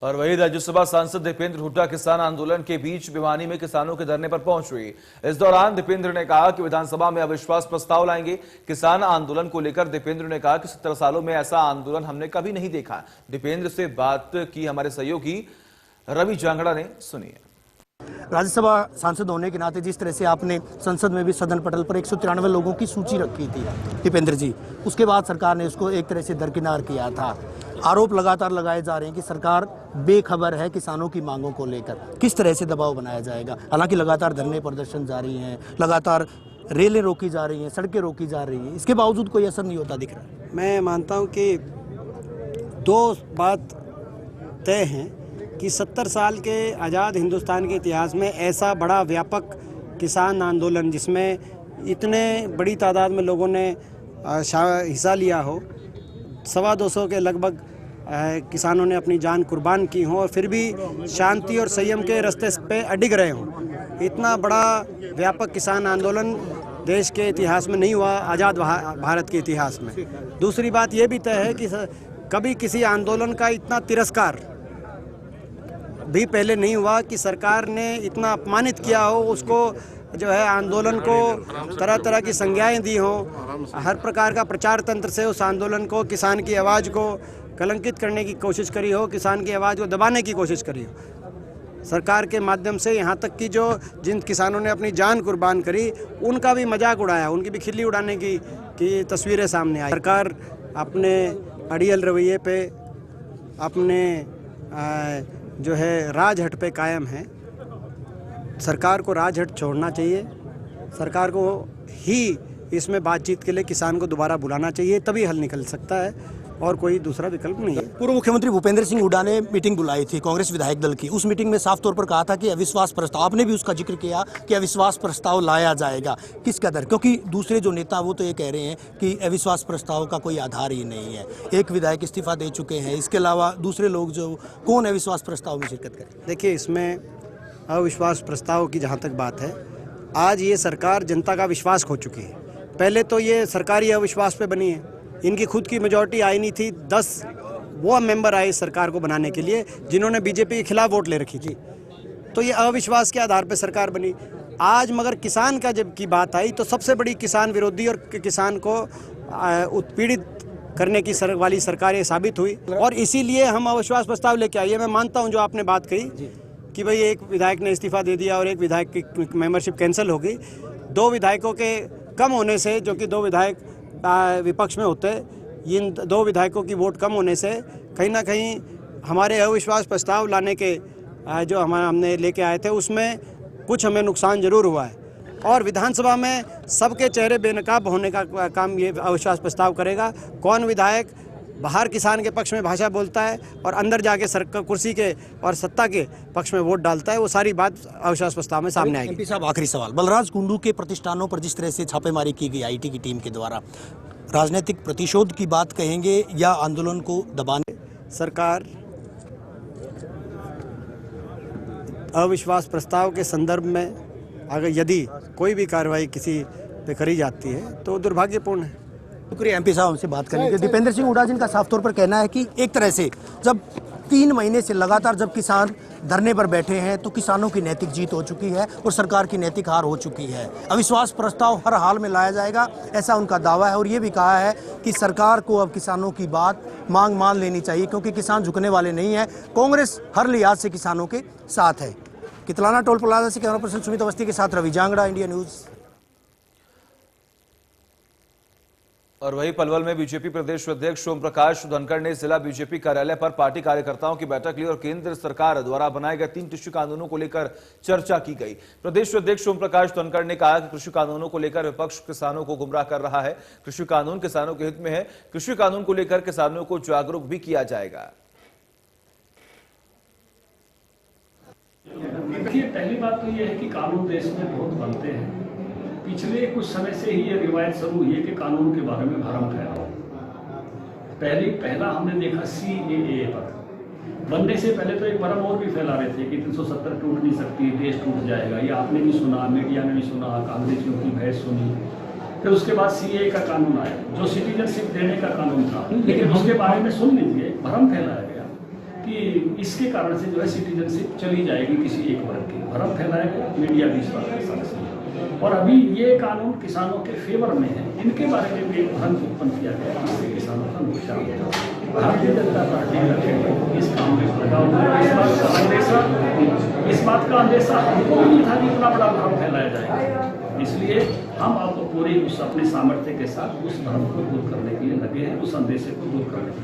और वही राज्यसभा सांसद दीपेंद्र हुड्डा किसान आंदोलन के बीच भिवानी में किसानों के धरने पर पहुंच हुए। इस दौरान दीपेंद्र ने कहा कि विधानसभा में अविश्वास प्रस्ताव लाएंगे। किसान आंदोलन को लेकर दीपेंद्र ने कहा कि 70 सालों में ऐसा आंदोलन हमने कभी नहीं देखा। दीपेंद्र से बात की हमारे सहयोगी रवि जांगड़ा ने। सुनिए। राज्यसभा सांसद होने के नाते जिस तरह से आपने संसद में भी सदन पटल पर 193 लोगों की सूची रखी थी दीपेंद्र जी, उसके बाद सरकार ने उसको एक तरह से दरकिनार किया था। आरोप लगातार लगाए जा रहे हैं कि सरकार बेखबर है किसानों की मांगों को लेकर। किस तरह से दबाव बनाया जाएगा? हालांकि लगातार धरने प्रदर्शन जारी हैं, लगातार रेलें रोकी जा रही हैं, सड़कें रोकी जा रही हैं, इसके बावजूद कोई असर नहीं होता दिख रहा। मैं मानता हूं कि दो बात तय हैं कि 70 साल के आज़ाद हिंदुस्तान के इतिहास में ऐसा बड़ा व्यापक किसान आंदोलन जिसमें इतने बड़ी तादाद में लोगों ने हिस्सा लिया हो, 225 के लगभग किसानों ने अपनी जान कुर्बान की हो और फिर भी शांति और संयम के रास्ते पे अडिग रहे हों, इतना बड़ा व्यापक किसान आंदोलन देश के इतिहास में नहीं हुआ, आज़ाद भारत के इतिहास में। दूसरी बात ये भी तय है कि कभी किसी आंदोलन का इतना तिरस्कार भी पहले नहीं हुआ कि सरकार ने इतना अपमानित किया हो, उसको जो है आंदोलन को तरह तरह की संज्ञाएं दी हों, हर प्रकार का प्रचार तंत्र से उस आंदोलन को, किसान की आवाज़ को कलंकित करने की कोशिश करी हो, किसान की आवाज़ को दबाने की कोशिश करी हो। सरकार के माध्यम से यहाँ तक कि जिन किसानों ने अपनी जान कुर्बान करी उनका भी मजाक उड़ाया, उनकी भी खिल्ली उड़ाने की तस्वीरें सामने आई। सरकार अपने अड़ियल रवैये पे, अपने जो है राजहट पे कायम है। सरकार को राजहट छोड़ना चाहिए, सरकार को ही इसमें बातचीत के लिए किसान को दोबारा बुलाना चाहिए, तभी हल निकल सकता है और कोई दूसरा विकल्प नहीं है। पूर्व मुख्यमंत्री भूपेंद्र सिंह हुड्डा ने मीटिंग बुलाई थी कांग्रेस विधायक दल की। उस मीटिंग में साफ तौर पर कहा था कि अविश्वास प्रस्ताव, आपने भी उसका जिक्र किया कि अविश्वास प्रस्ताव लाया जाएगा। किस कदर? क्योंकि दूसरे जो नेता वो तो ये कह रहे हैं कि अविश्वास प्रस्ताव का कोई आधार ही नहीं है। एक विधायक इस्तीफा दे चुके हैं, इसके अलावा दूसरे लोग जो कौन अविश्वास प्रस्ताव में शिरकत करें? देखिए, इसमें अविश्वास प्रस्ताव की जहाँ तक बात है, आज ये सरकार जनता का विश्वास खो चुकी है। पहले तो ये सरकारी अविश्वास पे बनी है, इनकी खुद की मेजॉरिटी आई नहीं थी। 10 वो मेंबर आए सरकार को बनाने के लिए जिन्होंने बीजेपी के खिलाफ वोट ले रखी थी, तो ये अविश्वास के आधार पर सरकार बनी। आज मगर किसान का जब की बात आई तो सबसे बड़ी किसान विरोधी और किसान को उत्पीड़ित करने की वाली सरकार ये साबित हुई और इसीलिए हम अविश्वास प्रस्ताव लेके आइए। मैं मानता हूँ जो आपने बात कही कि भाई एक विधायक ने इस्तीफा दे दिया और एक विधायक की मेंबरशिप कैंसिल हो गई। 2 विधायकों के कम होने से, जो कि 2 विधायक विपक्ष में होते, इन 2 विधायकों की वोट कम होने से कहीं ना कहीं हमारे अविश्वास प्रस्ताव लाने के जो हमने लेके आए थे उसमें कुछ हमें नुकसान जरूर हुआ है। और विधानसभा में सबके चेहरे बेनकाब होने का काम ये अविश्वास प्रस्ताव करेगा। कौन विधायक बाहर किसान के पक्ष में भाषा बोलता है और अंदर जाके सरकार कुर्सी के और सत्ता के पक्ष में वोट डालता है, वो सारी बात अविश्वास प्रस्ताव में सामने आएगी। एमपी साहब, आखिरी सवाल। बलराज कुंडू के प्रतिष्ठानों पर जिस तरह से छापेमारी की गई आईटी की टीम के द्वारा, राजनीतिक प्रतिशोध की बात कहेंगे या आंदोलन को दबाने? सरकार अविश्वास प्रस्ताव के संदर्भ में अगर यदि कोई भी कार्रवाई किसी पे करी जाती है तो दुर्भाग्यपूर्ण है। शुक्रिया एमपी साहब हमसे बात करने के लिए। दीपेंद्र सिंह हुड्डा जिनका साफ तौर पर कहना है कि एक तरह से जब 3 महीने से लगातार जब किसान धरने पर बैठे हैं तो किसानों की नैतिक जीत हो चुकी है और सरकार की नैतिक हार हो चुकी है। अविश्वास प्रस्ताव हर हाल में लाया जाएगा, ऐसा उनका दावा है। और ये भी कहा है कि सरकार को अब किसानों की बात मान लेनी चाहिए क्योंकि किसान झुकने वाले नहीं है। कांग्रेस हर लिहाज से किसानों के साथ है। कितलाना टोल प्लाजा से कैमरा पर्सन सुमित अवस्थी के साथ रवि जांगड़ा, इंडिया न्यूज़। और वही पलवल में बीजेपी प्रदेश अध्यक्ष ओम प्रकाश धनखड़ ने जिला बीजेपी कार्यालय पर पार्टी कार्यकर्ताओं की बैठक ली और केंद्र सरकार द्वारा बनाए गए 3 कृषि कानूनों को लेकर चर्चा की गई। प्रदेश अध्यक्ष ओम प्रकाश धनखड़ ने कहा कि कृषि कानूनों को लेकर विपक्ष किसानों को गुमराह कर रहा है। कृषि कानून किसानों के हित में है। कृषि कानून को लेकर किसानों को जागरूक भी किया जाएगा। देखिए, पहली बात तो यह है कि कानून देश में बहुत बनते हैं। पिछले कुछ समय से ही ये रिवायत शुरू हुई है कि कानून के बारे में भ्रम फैलाओ। पहला हमने देखा CAA पर बनने से पहले तो एक भ्रम और भी फैला रहे थे कि 370 टूट नहीं सकती, देश टूट जाएगा। ये आपने भी सुना, मीडिया ने भी सुना, कांग्रेसियों की बहस सुनी। फिर उसके बाद CAA का कानून आया जो सिटीजनशिप देने का कानून था, लेकिन उसके बारे में सुन लीजिए, भ्रम फैलाया गया कि इसके कारण से जो है सिटीजनशिप चली जाएगी किसी एक वर्ग की। भ्रम फैलाएगा मीडिया भी इस बात के साथ है। और अभी ये कानून किसानों के फेवर में है, इनके बारे में भी एक भ्रम उत्पन्न किया गया जिससे किसानों का नुकसान होता। भारतीय जनता पार्टी इस काम में लगा हुआ है। इस बात का अंदेशा हमको भी नहीं था कि इतना बड़ा भ्रम फैलाया जाएगा। इसलिए हम अब पूरी उस अपने सामर्थ्य के साथ उस भ्रम को दूर करने के लिए लगे हैं, उस अंदेशे को दूर करने के लिए।